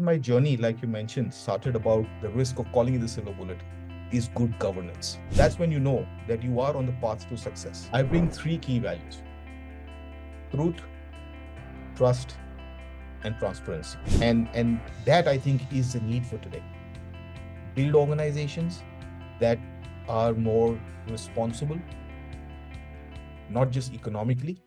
my journey, like you mentioned, started about the risk of calling it the silver bullet is good governance. That's when you know that you are on the path to success. I bring three key values: truth, trust, and transparency. And that, I think, is the need for today. Build organizations that are more responsible, not just economically.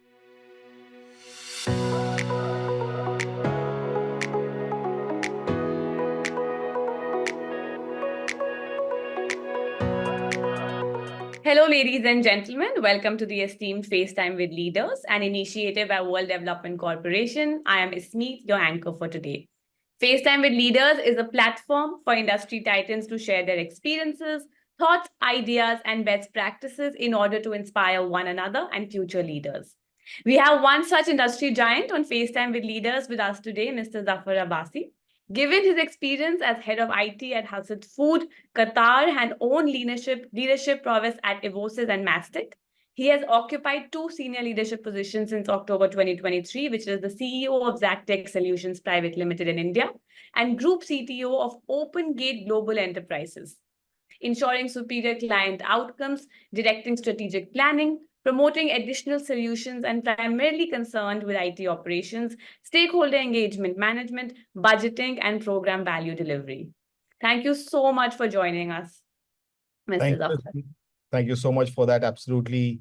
Hello, ladies and gentlemen. Welcome to the esteemed FaceTime with Leaders, an initiative by World Development Corporation. I am Esteemed, your anchor for today. FaceTime with Leaders is a platform for industry titans to share their experiences, thoughts, ideas, and best practices in order to inspire one another and future leaders. We have one such industry giant on FaceTime with Leaders with us today, Mr. Zafar Abbasi. Given his experience as head of IT at Hasset Food, Qatar, and own leadership prowess at Evosys and Mastic, he has occupied two senior leadership positions since October 2023, which is the CEO of Zactech Solutions Private Limited in India and Group CTO of OpenGATE Global Enterprises, ensuring superior client outcomes, directing strategic planning, promoting additional solutions, and primarily concerned with IT operations, stakeholder engagement management, budgeting, and program value delivery. Thank you so much for joining us, Mr. Zafar. Thank you so much for that absolutely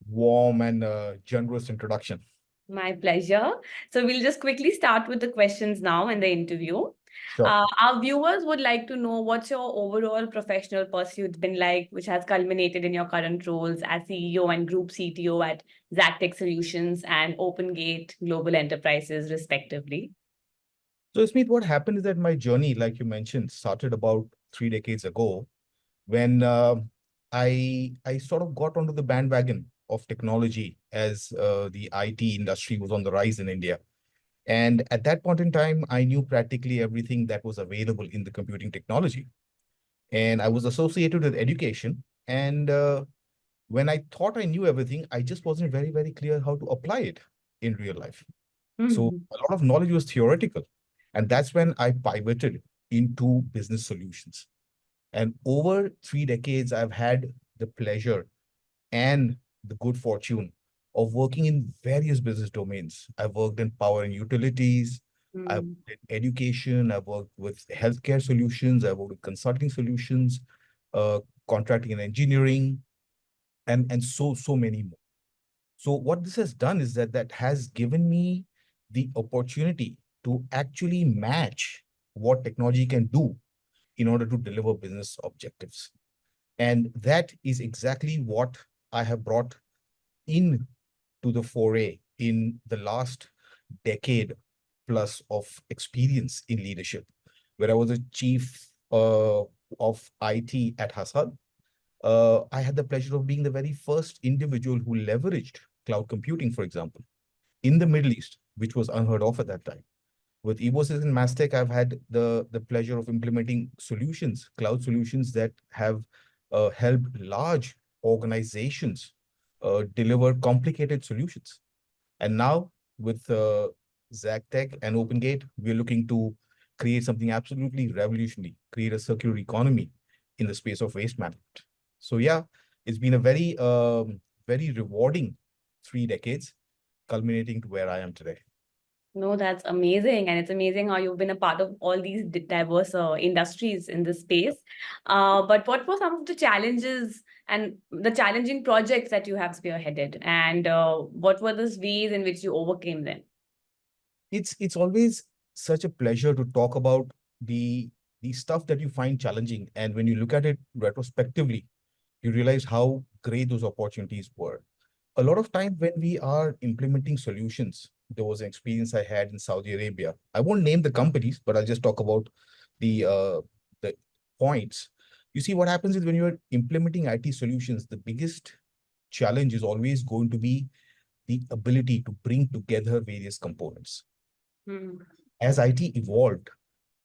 warm and generous introduction. My pleasure. So we'll just quickly start with the questions now in the interview. Sure. Our viewers would like to know what's your overall professional pursuit been like, which has culminated in your current roles as CEO and Group CTO at Zactech Solutions and OpenGATE Global Enterprises, respectively. So, Smith, what happened is that my journey, like you mentioned, started about 3 decades ago when I sort of got onto the bandwagon of technology as the IT industry was on the rise in India. And at that point in time, I knew practically everything that was available in the computing technology. And I was associated with education. And when I thought I knew everything, I just wasn't very, very clear how to apply it in real life. So a lot of knowledge was theoretical. And that's when I pivoted into business solutions. And over 3 decades, I've had the pleasure and the good fortune of working in various business domains. I've worked in power and utilities, I've worked in education, I've worked with healthcare solutions, I've worked with consulting solutions, contracting and engineering, and so many more. So what this has done is that has given me the opportunity to actually match what technology can do in order to deliver business objectives. And that is exactly what I have brought in to the foray in the last decade plus of experience in leadership, where I was a chief of IT at Hasad. I had the pleasure of being the very first individual who leveraged cloud computing, for example, in the Middle East, which was unheard of at that time. With Evosys and Mastic, I've had the pleasure of implementing solutions, cloud solutions that have helped large organizations deliver complicated solutions. And now with Zactech and OpenGATE, we're looking to create something absolutely revolutionary, create a circular economy in the space of waste management. So yeah, it's been a very, very rewarding 3 decades, culminating to where I am today. No, that's amazing. And it's amazing how you've been a part of all these diverse industries in this space. But what were some of the challenges and the challenging projects that you have spearheaded? And what were the ways in which you overcame them? It's always such a pleasure to talk about the stuff that you find challenging. And when you look at it retrospectively, you realize how great those opportunities were. A lot of time when we are implementing solutions, there was an experience I had in Saudi Arabia. I won't name the companies, but I'll just talk about the points. You see, what happens is when you're implementing IT solutions, the biggest challenge is always going to be the ability to bring together various components. As IT evolved,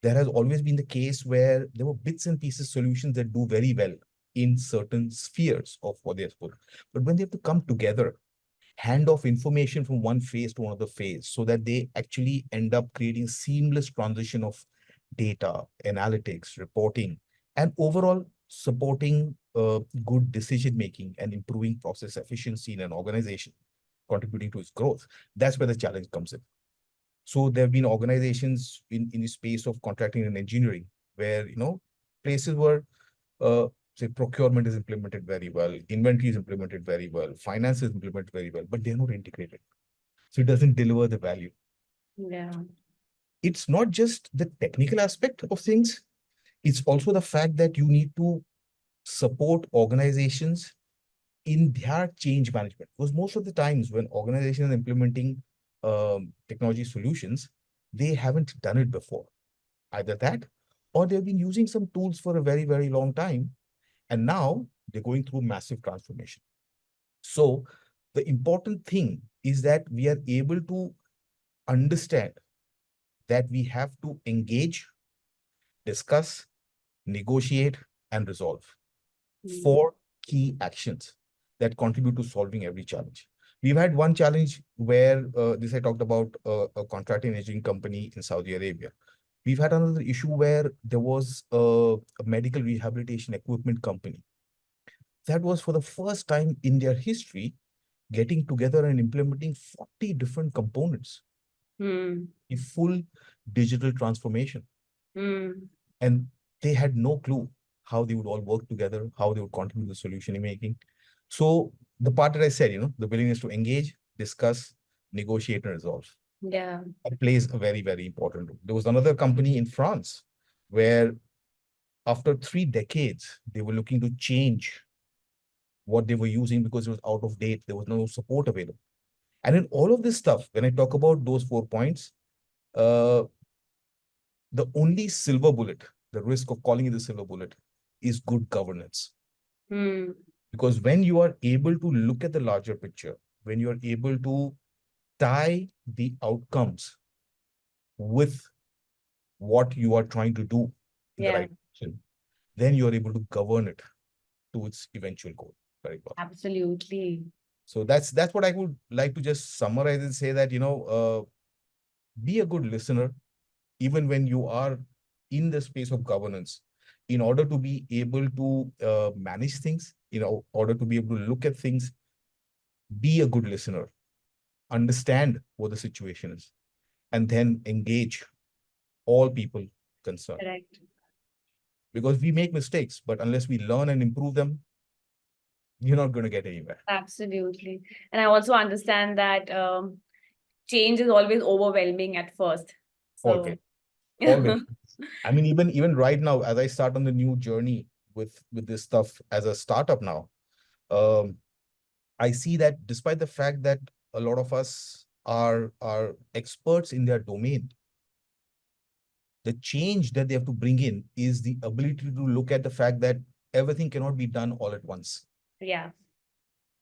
there has always been the case where there were bits and pieces solutions that do very well in certain spheres of what they're supposed. But when they have to come together, hand off information from one phase to another phase so that they actually end up creating seamless transition of data, analytics, reporting, and overall supporting good decision-making and improving process efficiency in an organization, contributing to its growth. That's where the challenge comes in. So there have been organizations in the space of contracting and engineering where, places where, say, procurement is implemented very well, inventory is implemented very well, finance is implemented very well, but they're not integrated. So it doesn't deliver the value. Yeah. It's not just the technical aspect of things, it's also the fact that you need to support organizations in their change management. Because most of the times when organizations are implementing technology solutions, they haven't done it before. Either that, or they've been using some tools for a very, very long time, and now they're going through massive transformation. So the important thing is that we are able to understand that we have to engage, discuss, negotiate, and resolve four key actions that contribute to solving every challenge. We've had one challenge where this I talked about a contracting engineering company in Saudi Arabia. We've had another issue where there was a medical rehabilitation equipment company that was for the first time in their history getting together and implementing 40 different components, a full digital transformation. And they had no clue how they would all work together, how they would contribute to solution making. So the part that I said, the willingness to engage, discuss, negotiate, and resolve. Yeah. That plays a very, very important role. There was another company in France where after 3 decades, they were looking to change what they were using because it was out of date. There was no support available. And in all of this stuff, when I talk about those 4 points, the only silver bullet, the risk of calling it the silver bullet, is good governance. Because when you are able to look at the larger picture, when you are able to tie the outcomes with what you are trying to do in the right direction, then you are able to govern it to its eventual goal very well. Absolutely. So that's what I would like to just summarize and say that, be a good listener, even when you are in the space of governance, in order to be able to manage things, order to be able to look at things, be a good listener, understand what the situation is, and then engage all people concerned. Correct. Because we make mistakes, but unless we learn and improve them, you're not going to get anywhere. Absolutely. And I also understand that change is always overwhelming at first. So Always. Always. I mean, even right now, as I start on the new journey with this stuff as a startup now, I see that despite the fact that a lot of us are experts in their domain, the change that they have to bring in is the ability to look at the fact that everything cannot be done all at once. Yeah.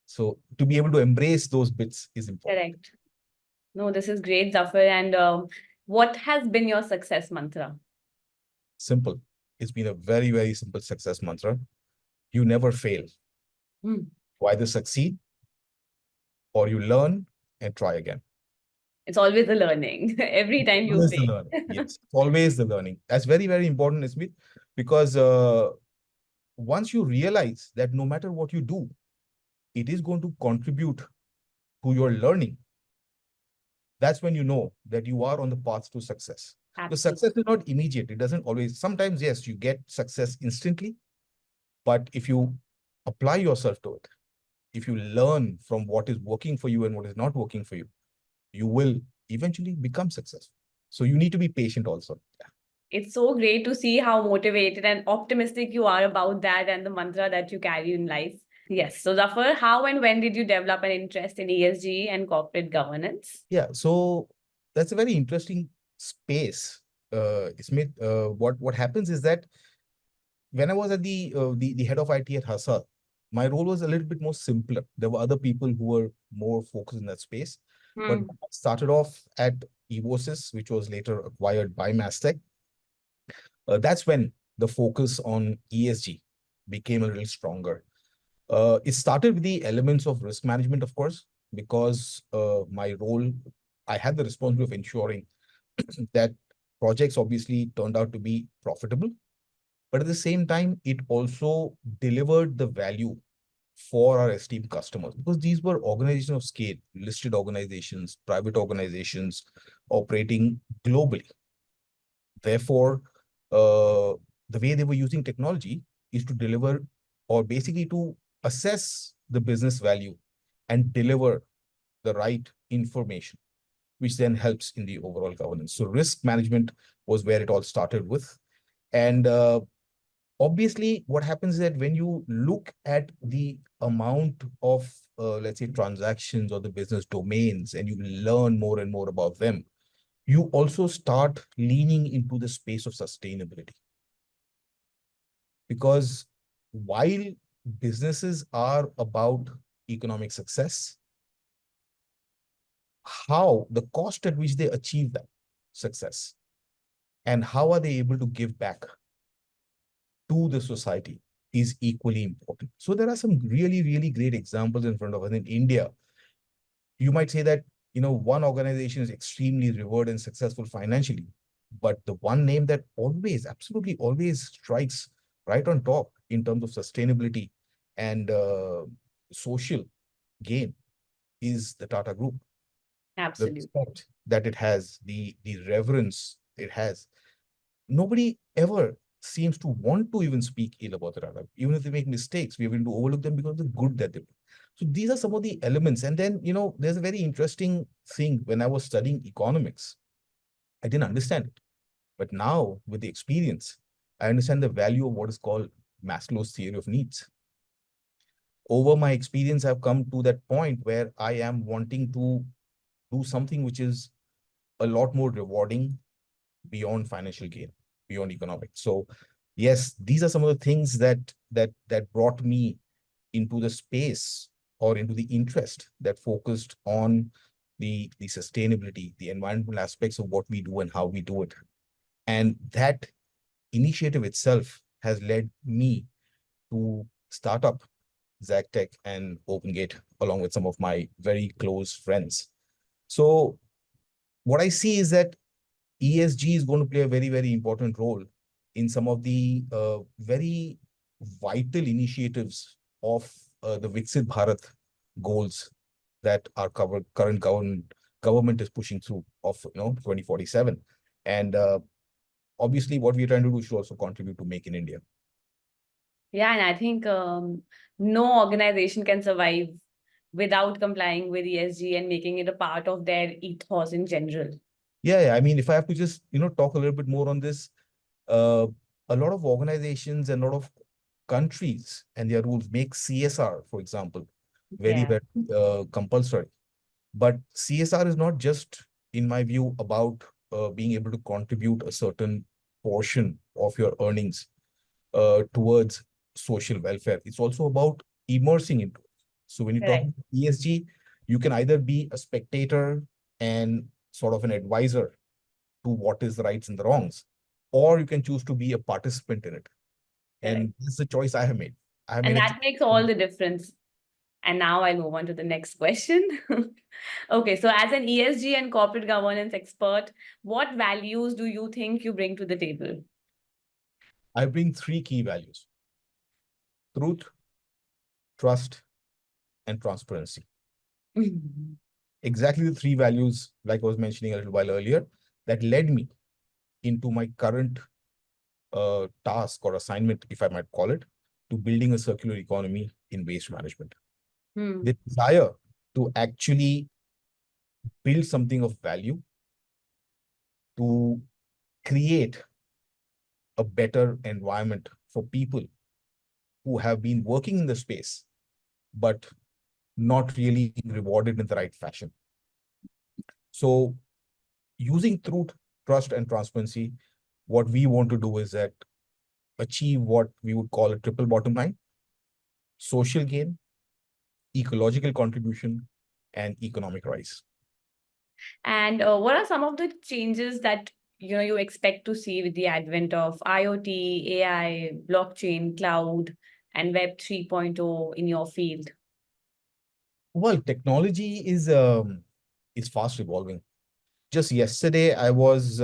So to be able to embrace those bits is important. Correct. No, this is great, Zafar. And what has been your success mantra? Simple. It's been a very, very simple success mantra. You never fail. You either succeed or you learn and try again. It's always the learning. Every time you Always the fail. learning. Yes, always the learning. That's very, very important, Smith, because once you realize that no matter what you do, it is going to contribute to your learning, that's when you know that you are on the path to success. The success is not immediate. It doesn't always, sometimes, yes, you get success instantly, but if you apply yourself to it, if you learn from what is working for you and what is not working for you, you will eventually become successful. So you need to be patient also. Yeah. It's so great to see how motivated and optimistic you are about that and the mantra that you carry in life. Yes. So Zafar, how and when did you develop an interest in ESG and corporate governance? Yeah, so that's a very interesting space. Smith, what happens is that when I was at the head of IT at Hasa, my role was a little bit more simpler. There were other people who were more focused in that space. But I started off at Evosys, which was later acquired by Mastech. That's when the focus on ESG became a little stronger. It started with the elements of risk management, of course, because my role, I had the responsibility of ensuring that projects obviously turned out to be profitable, but at the same time, it also delivered the value for our esteemed customers, because these were organizations of scale, listed organizations, private organizations operating globally. Therefore, the way they were using technology is to deliver, or basically to assess the business value and deliver the right information, which then helps in the overall governance. So risk management was where it all started with. And obviously, what happens is that when you look at the amount of, let's say, transactions or the business domains, and you learn more and more about them, you also start leaning into the space of sustainability. Because while businesses are about economic success, how the cost at which they achieve that success and how are they able to give back to the society is equally important. So there are some really, really great examples in front of us. In India, you might say that, one organization is extremely revered and successful financially, but the one name that always, absolutely always strikes right on top in terms of sustainability and social gain is the Tata Group. The Absolutely. respect that it has, the reverence it has. Nobody ever seems to want to even speak ill about the Tata. Even if they make mistakes, we're going to overlook them because of the good that they do. So these are some of the elements. And then, there's a very interesting thing. When I was studying economics, I didn't understand it. But now, with the experience, I understand the value of what is called Maslow's theory of needs. Over my experience, I've come to that point where I am wanting to do something which is a lot more rewarding beyond financial gain, beyond economics. So yes, these are some of the things that brought me into the space or into the interest that focused on the sustainability, the environmental aspects of what we do and how we do it. And that initiative itself has led me to start up ZagTech and OpenGATE, along with some of my very close friends. So what I see is that ESG is going to play a very, very important role in some of the very vital initiatives of the Viksit Bharat goals that our current government is pushing through of 2047. And obviously, what we're trying to do should also contribute to Make in India. Yeah, and I think no organization can survive without complying with ESG and making it a part of their ethos in general. Yeah, I mean, if I have to just talk a little bit more on this, uh, a lot of organizations and a lot of countries and their rules make CSR, for example, very, Yeah, very compulsory. But CSR is not just, in my view, about being able to contribute a certain portion of your earnings towards social welfare. It's also about immersing into it. So when you talk correct. about ESG, you can either be a spectator and sort of an advisor to what is the rights and the wrongs, or you can choose to be a participant in it. Correct. And this is the choice I have made. I have And made that makes all the difference. And now I'll move on to the next question. Okay, so as an ESG and corporate governance expert, what values do you think you bring to the table? I bring three key values: truth, trust, and transparency. Exactly the three values, like I was mentioning a little while earlier, that led me into my current task or assignment, if I might call it, to building a circular economy in waste management. Hmm. The desire to actually build something of value, to create a better environment for people who have been working in the space, but not really rewarded in the right fashion. So using truth, trust, and transparency, what we want to do is that achieve what we would call a triple bottom line: social gain, ecological contribution, and economic rise. And what are some of the changes that you expect to see with the advent of IoT, AI, blockchain, cloud, and Web 3.0 in your field? Well, technology is fast evolving. Just yesterday, I was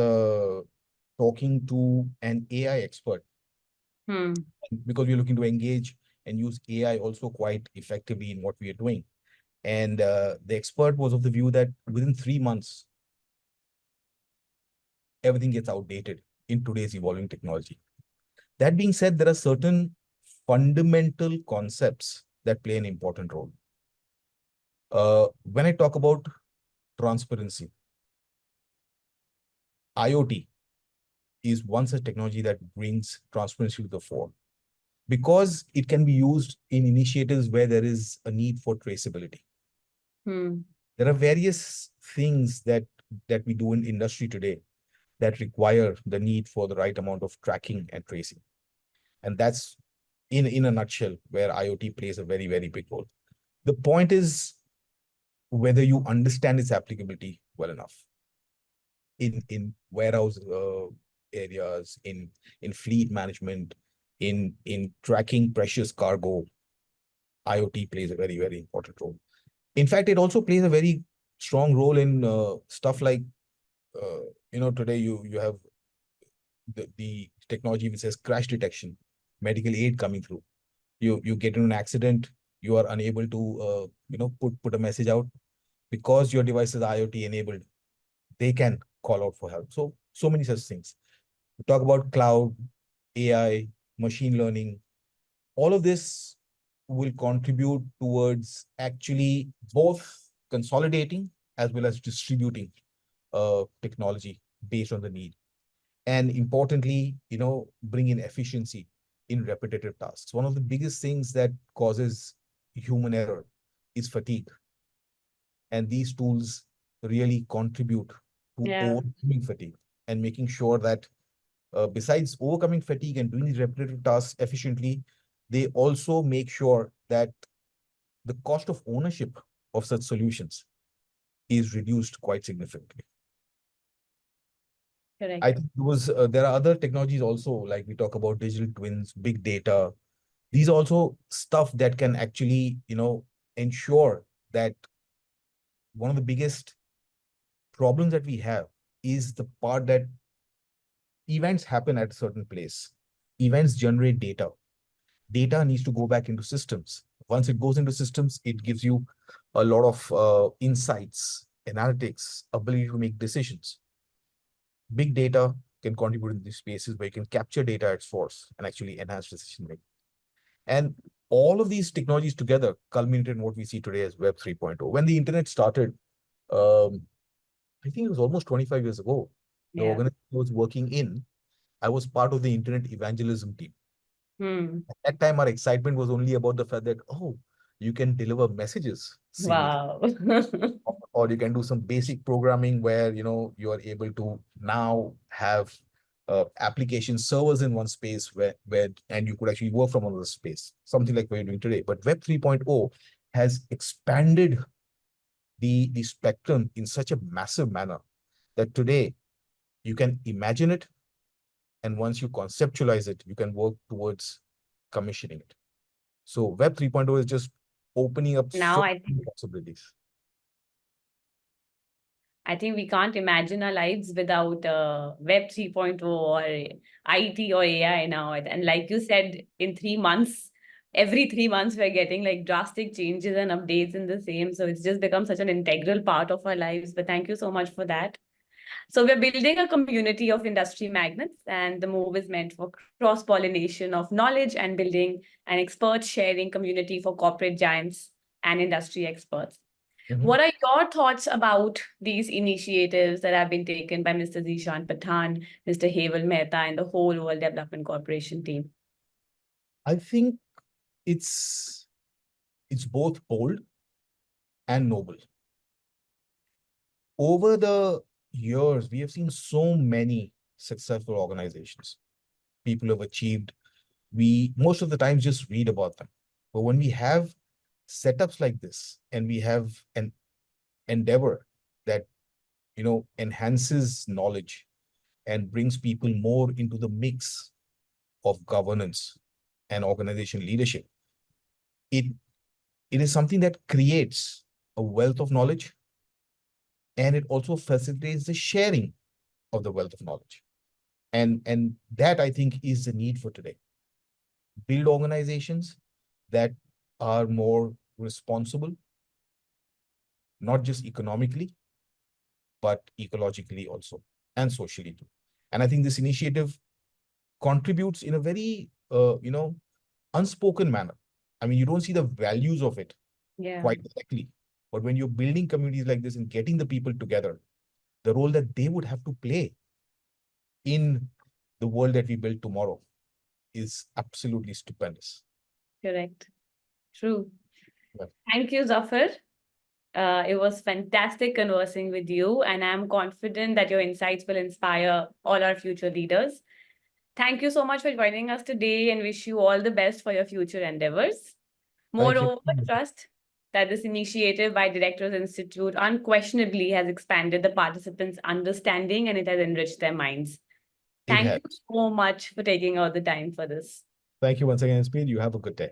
talking to an AI expert because we're looking to engage and use AI also quite effectively in what we are doing. And the expert was of the view that within 3 months, everything gets outdated in today's evolving technology. That being said, there are certain fundamental concepts that play an important role. When I talk about transparency, IoT is one such technology that brings transparency to the fore because it can be used in initiatives where there is a need for traceability. There are various things that we do in industry today that require the need for the right amount of tracking and tracing. And that's in a nutshell where IoT plays a very, very big role. The point is whether you understand its applicability well enough in warehouse areas, in fleet management, in tracking precious cargo. IoT plays a very, very important role. In fact, it also plays a very strong role in stuff like, today you have the technology which says crash detection, medical aid coming through. You get in an accident, you are unable to, put a message out because your device is IoT enabled. They can call out for help. So many such things. We talk about cloud, AI, machine learning. All of this will contribute towards actually both consolidating as well as distributing technology based on the need. And importantly, bring in efficiency in repetitive tasks. One of the biggest things that causes human error is fatigue. And these tools really contribute to overcoming fatigue and making sure that besides overcoming fatigue and doing these repetitive tasks efficiently, they also make sure that the cost of ownership of such solutions is reduced quite significantly. Correct. I think there are other technologies also, like we talk about digital twins, big data. These are also stuff that can actually, ensure that one of the biggest problems that we have is the part that events happen at a certain place. Events generate data. Data needs to go back into systems. Once it goes into systems, it gives you a lot of insights, analytics, ability to make decisions. Big data can contribute in these spaces where you can capture data at source and actually enhance decision making. And all of these technologies together culminated in what we see today as Web 3.0. When the internet started, I think it was almost 25 years ago, the organization I was working in, I was part of the internet evangelism team. At that time, our excitement was only about the fact that, oh, you can deliver messages seamlessly. Or you can do some basic programming where, you are able to now have application servers in one space where and you could actually work from another space, something like what you're doing today. But Web 3.0 has expanded the spectrum in such a massive manner that today you can imagine it, and once you conceptualize it, you can work towards commissioning it. So Web 3.0 is just opening up so many possibilities. I think we can't imagine our lives without Web 3.0 or IT or AI now. And like you said, in 3 months, every 3 months, we're getting like drastic changes and updates in the same. So it's just become such an integral part of our lives. But thank you so much for that. So we're building a community of industry magnets, and the move is meant for cross-pollination of knowledge and building an expert sharing community for corporate giants and industry experts. What are your thoughts about these initiatives that have been taken by Mr. Zishan Pathan, Mr. Heval Mehta, and the whole World Development Corporation team? I think it's both bold and noble. Over the years, we have seen so many successful organizations. People have achieved. We most of the times just read about them. But when we have setups like this and we have an endeavor that enhances knowledge and brings people more into the mix of governance and organization leadership, it is something that creates a wealth of knowledge, and it also facilitates the sharing of the wealth of knowledge. And that, I think, is the need for today. Build organizations that are more responsible, not just economically, but ecologically also, and socially too. And I think this initiative contributes in a very, unspoken manner. I mean, you don't see the values of it Yeah, quite directly, but when you're building communities like this and getting the people together, the role that they would have to play in the world that we build tomorrow is absolutely stupendous. correct. True. Yeah. Thank you, Zafar. It was fantastic conversing with you, and I'm confident that your insights will inspire all our future leaders. Thank you so much for joining us today and wish you all the best for your future endeavors. Thank you. Moreover, trust that this initiative by Directors Institute unquestionably has expanded the participants' understanding and it has enriched their minds. It Thank has. you so much for taking out the time for this. Thank you once again, Speed. You have a good day.